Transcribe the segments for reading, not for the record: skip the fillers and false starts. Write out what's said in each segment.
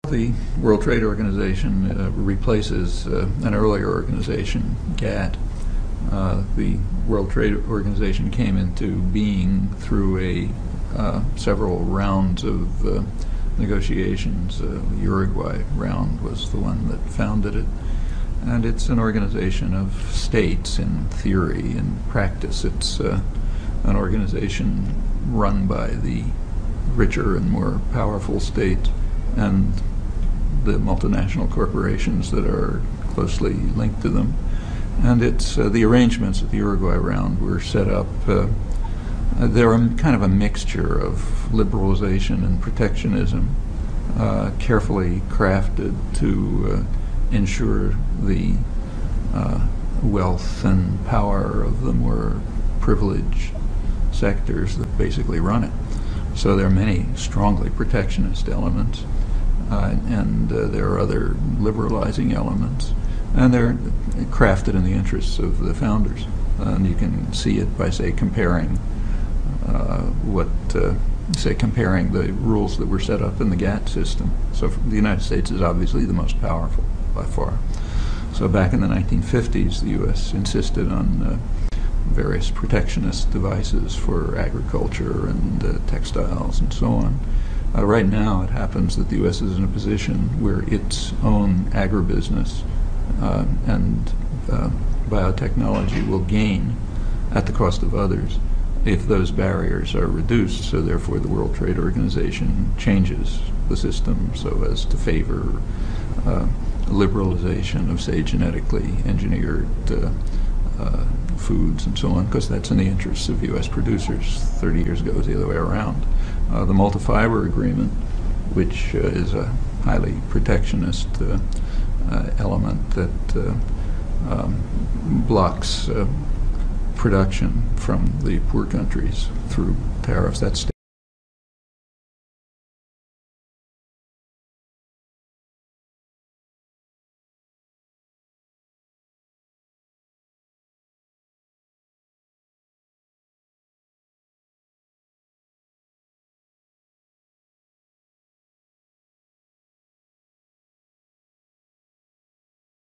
The World Trade Organization replaces an earlier organization, GATT. The World Trade Organization came into being through several rounds of negotiations. The Uruguay round was the one that founded it. And it's an organization of states in theory. In practice, it's an organization run by the richer and more powerful states and the multinational corporations that are closely linked to them. And it's the arrangements at the Uruguay round were set up. They're kind of a mixture of liberalization and protectionism, carefully crafted to ensure the wealth and power of the more privileged sectors that basically run it. So there are many strongly protectionist elements, and there are other liberalizing elements, and they're crafted in the interests of the founders. And you can see it by, say, comparing comparing the rules that were set up in the GATT system. So the United States is obviously the most powerful by far. So back in the 1950s, the U.S. insisted on various protectionist devices for agriculture and textiles and so on. Right now, it happens that the U.S. is in a position where its own agribusiness and biotechnology will gain at the cost of others if those barriers are reduced. So therefore, the World Trade Organization changes the system so as to favor liberalization of, say, genetically engineered foods and so on, because that's in the interests of U.S. producers. 30 years ago, it was the other way around. The multi-fiber agreement, which is a highly protectionist element that blocks production from the poor countries through tariffs. That's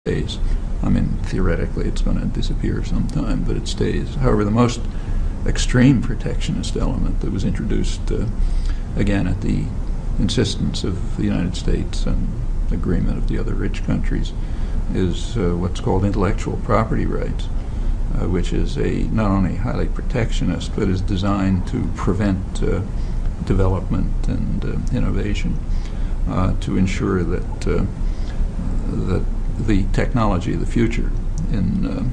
stays. I mean, theoretically, it's going to disappear sometime, but it stays. However, the most extreme protectionist element that was introduced, again, at the insistence of the United States and agreement of the other rich countries, is what's called intellectual property rights, which is not only highly protectionist, but is designed to prevent development and innovation, to ensure that the technology of the future in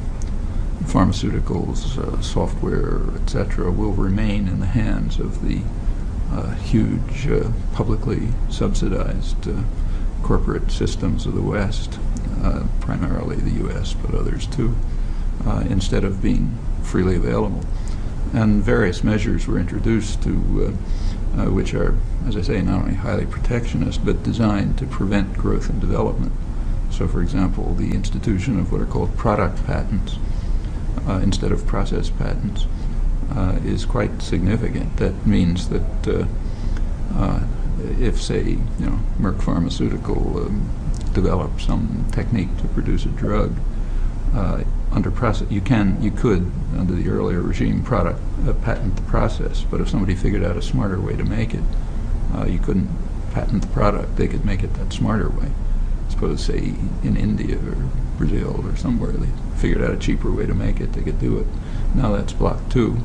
pharmaceuticals, software, etc., will remain in the hands of the huge publicly subsidized corporate systems of the West, primarily the U.S., but others too, instead of being freely available. And various measures were introduced to which are, as I say, not only highly protectionist, but designed to prevent growth and development. So, for example, the institution of what are called product patents instead of process patents is quite significant. That means that if, say, Merck Pharmaceutical develops some technique to produce a drug under process, you could, under the earlier regime, patent the process. But if somebody figured out a smarter way to make it, you couldn't patent the product. They could make it that smarter way. Suppose, say, in India or Brazil or somewhere, they figured out a cheaper way to make it, they could do it. Now that's blocked too,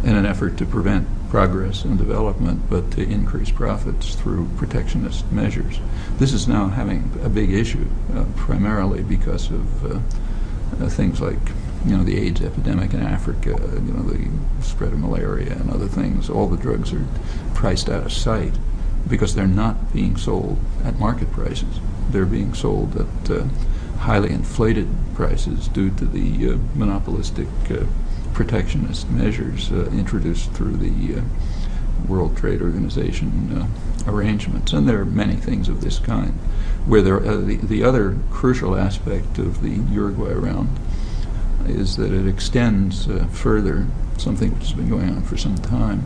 in an effort to prevent progress and development, but to increase profits through protectionist measures. This is now having a big issue, primarily because of things like, the AIDS epidemic in Africa, the spread of malaria and other things. All the drugs are priced out of sight because they're not being sold at market prices. They're being sold at highly inflated prices due to the monopolistic protectionist measures introduced through the World Trade Organization arrangements. And there are many things of this kind. Where the other crucial aspect of the Uruguay round is that it extends further something which has been going on for some time,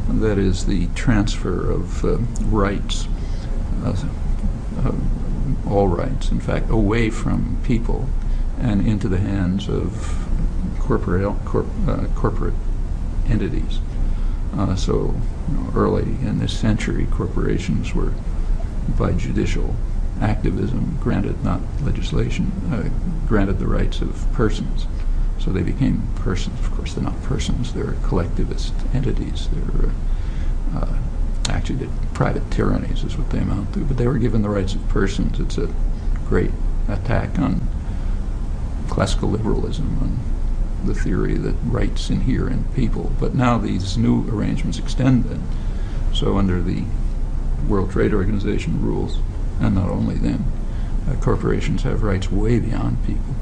and that is the transfer of rights all rights, in fact, away from people and into the hands of corporate entities. So early in this century, corporations were, by judicial activism, granted, not legislation, granted the rights of persons. So they became persons. Of course, they're not persons. They're collectivist entities. They're actually, they're private tyrannies is what they amount to. But they were given the rights of persons. It's a great attack on classical liberalism, on the theory that rights inhere in people. But now these new arrangements extend that. So under the World Trade Organization rules, and not only them, corporations have rights way beyond people.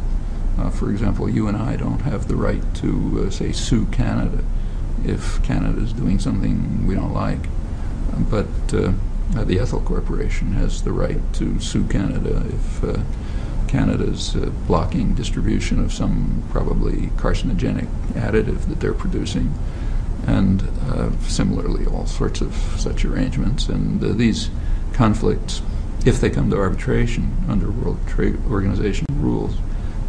For example, you and I don't have the right to, say, sue Canada if Canada is doing something we don't like. But the Ethel Corporation has the right to sue Canada if Canada's blocking distribution of some probably carcinogenic additive that they're producing. And similarly, all sorts of such arrangements. And these conflicts, if they come to arbitration under World Trade Organization rules,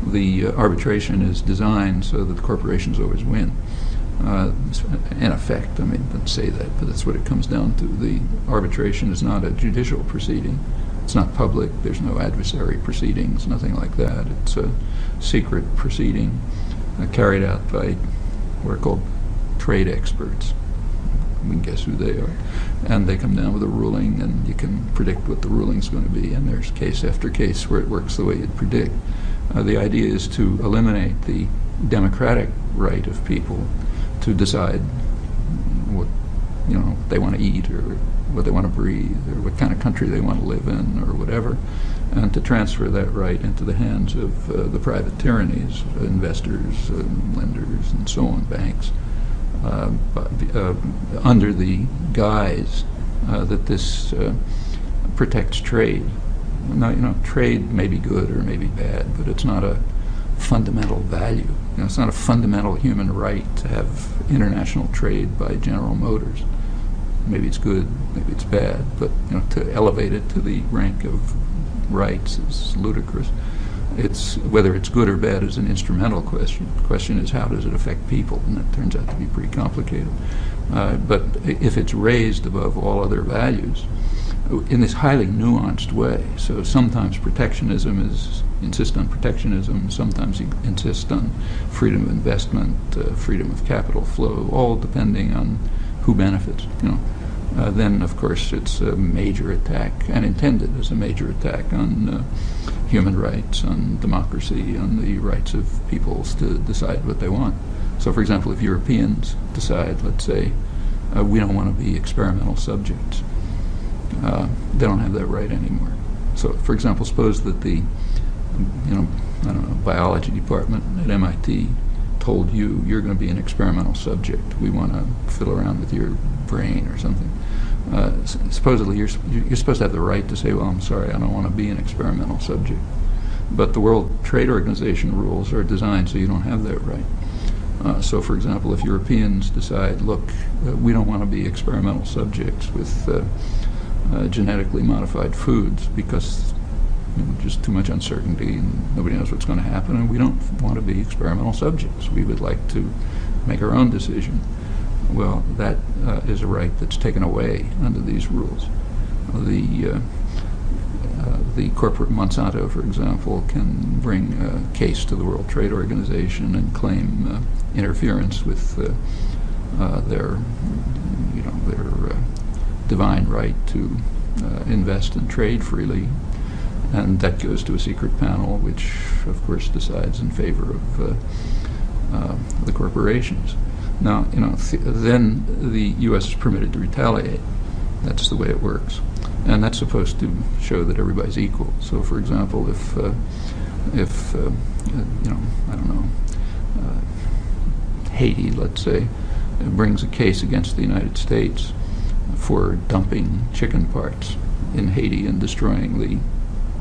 the arbitration is designed so that the corporations always win. In effect, I mean, don't say that, but that's what it comes down to. The arbitration is not a judicial proceeding. It's not public. There's no adversary proceedings, nothing like that. It's a secret proceeding carried out by what are called trade experts. We can guess who they are. And they come down with a ruling, and you can predict what the ruling's going to be. And there's case after case where it works the way you'd predict. The idea is to eliminate the democratic right of people to decide what they want to eat, or what they want to breathe, or what kind of country they want to live in, or whatever, and to transfer that right into the hands of the private tyrannies, investors, lenders, and so on, banks, under the guise that this protects trade. Now, trade may be good or may be bad, but it's not a fundamental value. It's not a fundamental human right to have international trade by General Motors. Maybe it's good, maybe it's bad, but to elevate it to the rank of rights is ludicrous. It's whether it's good or bad is an instrumental question. The question is, how does it affect people? And that turns out to be pretty complicated. But if it's raised above all other values in this highly nuanced way, so sometimes protectionism insist on protectionism, sometimes you insist on freedom of investment, freedom of capital flow, all depending on who benefits. Then of course it's a major attack, and intended as a major attack on human rights, on democracy, on the rights of peoples to decide what they want. So for example, if Europeans decide, let's say, we don't want to be experimental subjects, they don't have that right anymore. So for example, suppose that the biology department at MIT told you, you're going to be an experimental subject. We want to fiddle around with your brain or something. Supposedly you're supposed to have the right to say, well, I'm sorry, I don't want to be an experimental subject. But the World Trade Organization rules are designed so you don't have that right. So for example, if Europeans decide, look, we don't want to be experimental subjects with genetically modified foods because just too much uncertainty and nobody knows what's going to happen, and we don't want to be experimental subjects. We would like to make our own decision. Well, that is a right that's taken away under these rules. The corporate Monsanto, for example, can bring a case to the World Trade Organization and claim interference with their divine right to invest and trade freely. And that goes to a secret panel, which, of course, decides in favor of the corporations. Now, then the U.S. is permitted to retaliate. That's the way it works, and that's supposed to show that everybody's equal. So, for example, if Haiti, let's say, brings a case against the United States for dumping chicken parts in Haiti and destroying the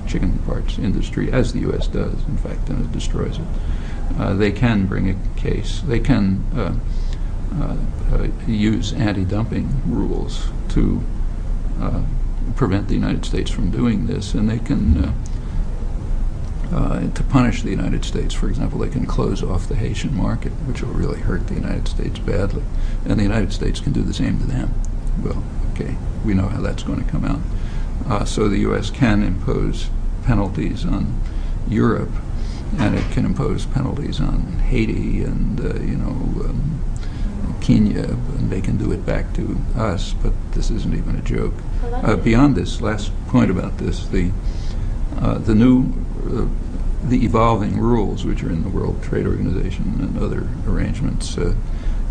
chicken parts industry, as the U.S. does, in fact, and it destroys it. They can bring a case. They can use anti-dumping rules to prevent the United States from doing this, and they can, to punish the United States, for example, they can close off the Haitian market, which will really hurt the United States badly, and the United States can do the same to them. Well, okay, we know how that's going to come out. So the U.S. can impose penalties on Europe, and it can impose penalties on Haiti and, Kenya, and they can do it back to us, but this isn't even a joke. Beyond this, last point about this, the evolving rules, which are in the World Trade Organization and other arrangements,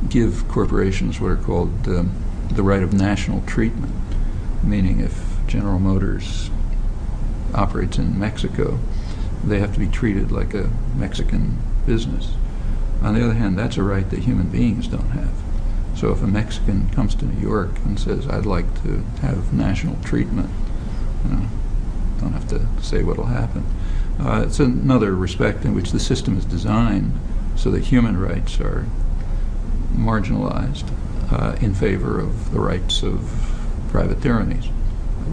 give corporations what are called the right of national treatment, meaning if General Motors operates in Mexico, they have to be treated like a Mexican business. On the other hand, that's a right that human beings don't have. So if a Mexican comes to New York and says, I'd like to have national treatment, don't have to say what'll happen. It's another respect in which the system is designed so that human rights are marginalized in favor of the rights of private tyrannies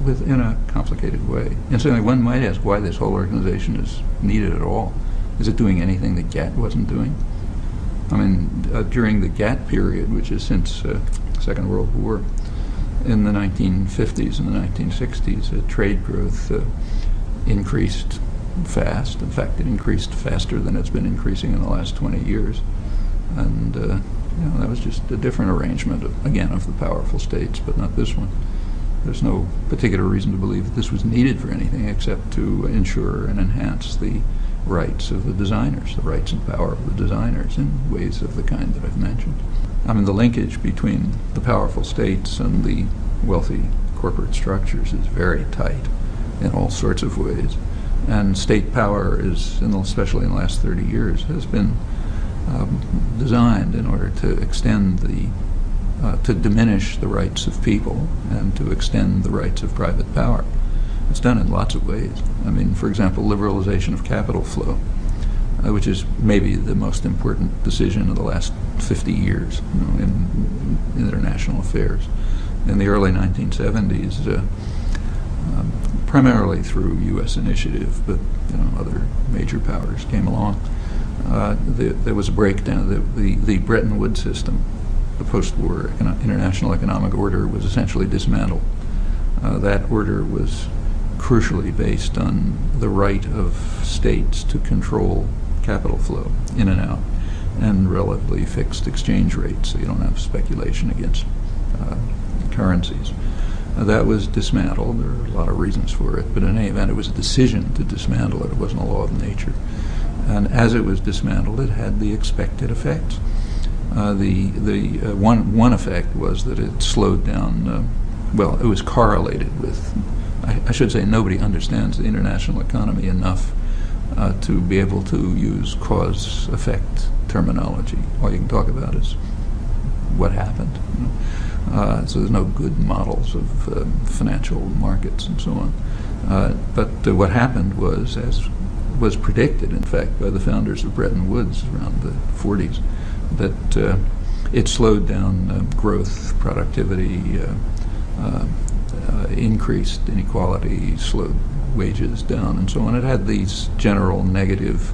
within a complicated way. And certainly one might ask why this whole organization is needed at all. Is it doing anything that GATT wasn't doing? I mean, during the GATT period, which is since Second World War, in the 1950s and the 1960s, trade growth increased fast. In fact, it increased faster than it's been increasing in the last 20 years. And that was just a different arrangement, of the powerful states, but not this one. There's no particular reason to believe that this was needed for anything except to ensure and enhance the rights of the designers, the rights and power of the designers in ways of the kind that I've mentioned. I mean, the linkage between the powerful states and the wealthy corporate structures is very tight in all sorts of ways. And state power is, especially in the last 30 years, has been designed in order to extend to diminish the rights of people and to extend the rights of private power. It's done in lots of ways. I mean, for example, liberalization of capital flow, which is maybe the most important decision of the last 50 years in international affairs. In the early 1970s, primarily through U.S. initiative, but other major powers came along. There was a breakdown. The Bretton Woods system, the post-war international economic order, was essentially dismantled. That order was crucially based on the right of states to control capital flow in and out, and relatively fixed exchange rates, so you don't have speculation against currencies. That was dismantled. There are a lot of reasons for it, but in any event, it was a decision to dismantle it. It wasn't a law of nature. And as it was dismantled, it had the expected effects. One effect was that it slowed down, it was correlated with, I should say, nobody understands the international economy enough to be able to use cause-effect terminology. All you can talk about is what happened. So there's no good models of financial markets and so on. But what happened was, as was predicted, in fact, by the founders of Bretton Woods around the 40s, that it slowed down growth, productivity, increased inequality, slowed wages down, and so on. It had these general negative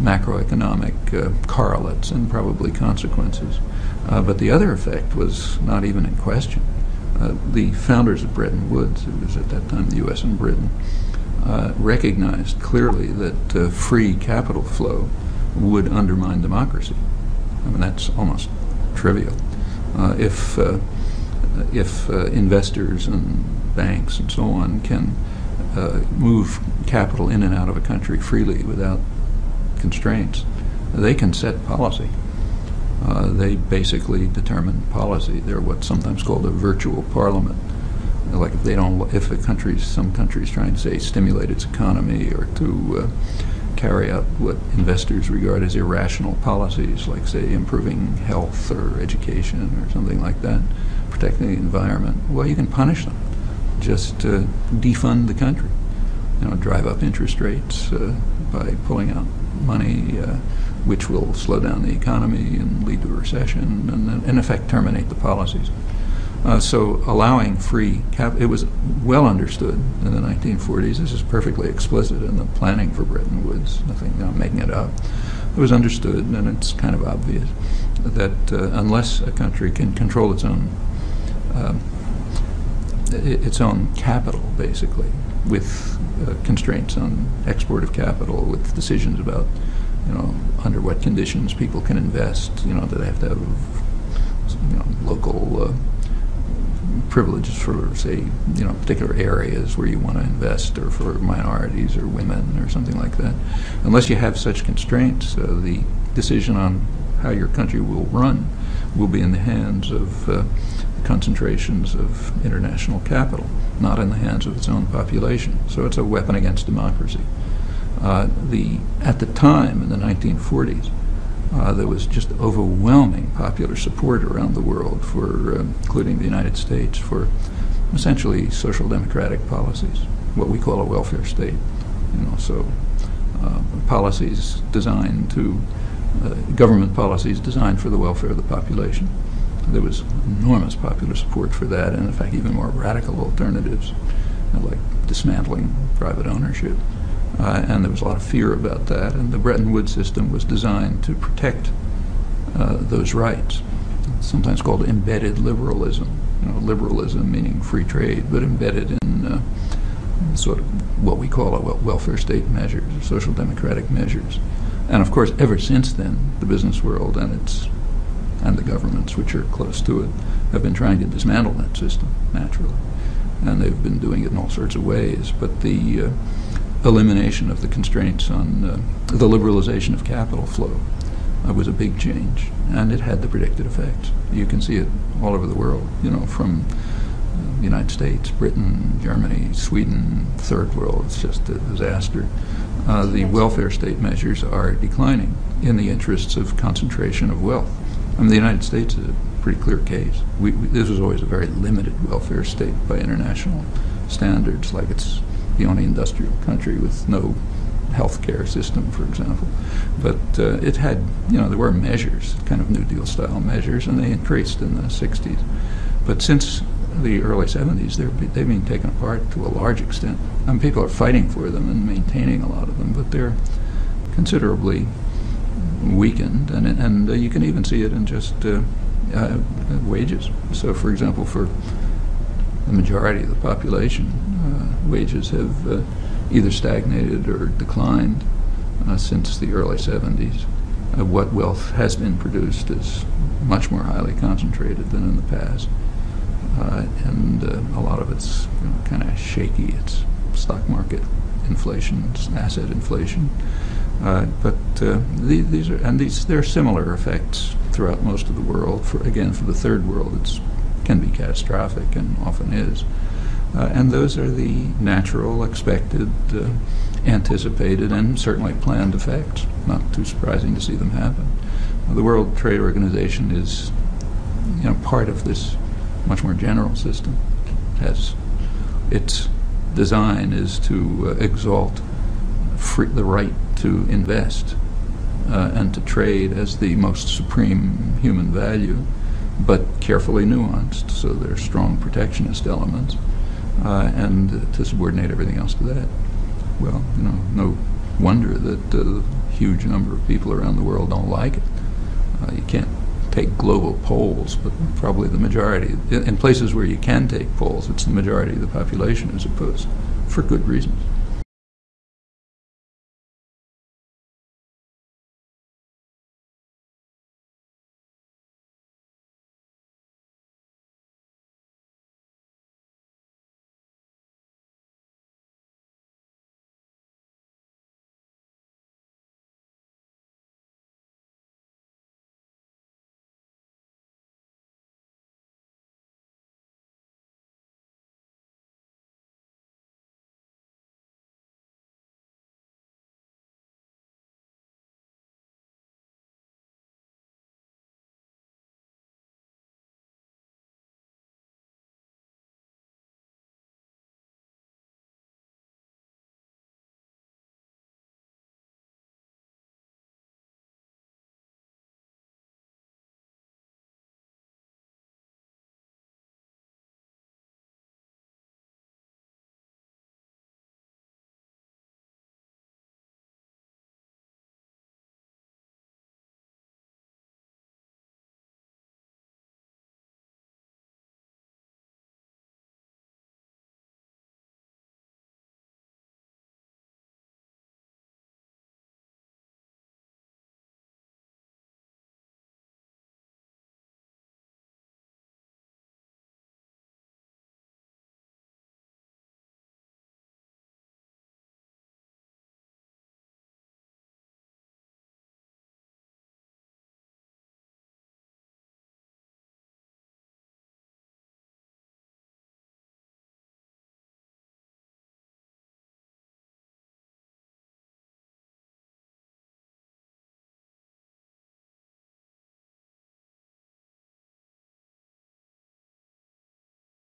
macroeconomic correlates and probably consequences. But the other effect was not even in question. The founders of Bretton Woods, it was at that time the U.S. and Britain, recognized clearly that free capital flow would undermine democracy. I mean, that's almost trivial. If investors and banks and so on can move capital in and out of a country freely without constraints, they can set policy. They basically determine policy. They're what's sometimes called a virtual parliament. Like if some country's trying to, say, stimulate its economy or to carry out what investors regard as irrational policies, like, say, improving health or education or something like that, protecting the environment, well, you can punish them. Just defund the country. Drive up interest rates by pulling out money, which will slow down the economy and lead to a recession, and in effect terminate the policies. So allowing free it was well understood in the 1940s. This is perfectly explicit in the planning for Bretton Woods. I'm making it up. It was understood, and it's kind of obvious, that unless a country can control its own capital, basically, with constraints on export of capital, with decisions about, under what conditions people can invest, that they have to have, local privileges for, say, particular areas where you want to invest, or for minorities or women or something like that. Unless you have such constraints, the decision on how your country will run will be in the hands of concentrations of international capital, not in the hands of its own population. So it's a weapon against democracy. At the time, in the 1940s, there was just overwhelming popular support around the world for, including the United States, for essentially social democratic policies, what we call a welfare state. Policies designed to, government policies designed for the welfare of the population. There was enormous popular support for that, and in fact even more radical alternatives, like dismantling private ownership. And there was a lot of fear about that, and the Bretton Woods system was designed to protect those rights. It's sometimes called embedded liberalism. Liberalism meaning free trade, but embedded in sort of what we call welfare state measures, or social democratic measures. And of course, ever since then, the business world and the governments, which are close to it, have been trying to dismantle that system, naturally. And they've been doing it in all sorts of ways. But the elimination of the constraints on the liberalization of capital flow was a big change, and it had the predicted effects. You can see it all over the world, from the United States, Britain, Germany, Sweden, third world. It's just a disaster. The welfare state measures are declining in the interests of concentration of wealth. The United States is a pretty clear case. This was always a very limited welfare state by international standards, like it's the only industrial country with no health care system, for example. But it had, there were measures, kind of New Deal style measures, and they increased in the 60s. But since the early 70s, they've been taken apart to a large extent. People are fighting for them and maintaining a lot of them, but they're considerably weakened, and you can even see it in just wages. So, for example, for the majority of the population, wages have either stagnated or declined since the early 70s. What wealth has been produced is much more highly concentrated than in the past, and a lot of it's kind of shaky. It's stock market inflation, it's asset inflation. But there are similar effects throughout most of the world. For the third world, it can be catastrophic, and often is. And those are the natural, expected, anticipated, and certainly planned effects. Not too surprising to see them happen. The World Trade Organization is, part of this much more general system. Its design is to exalt the right to invest and to trade as the most supreme human value, but carefully nuanced, so there are strong protectionist elements, and to subordinate everything else to that. Well, no wonder that a huge number of people around the world don't like it. You can't take global polls, but probably the majority, in places where you can take polls, it's the majority of the population is opposed, for good reasons.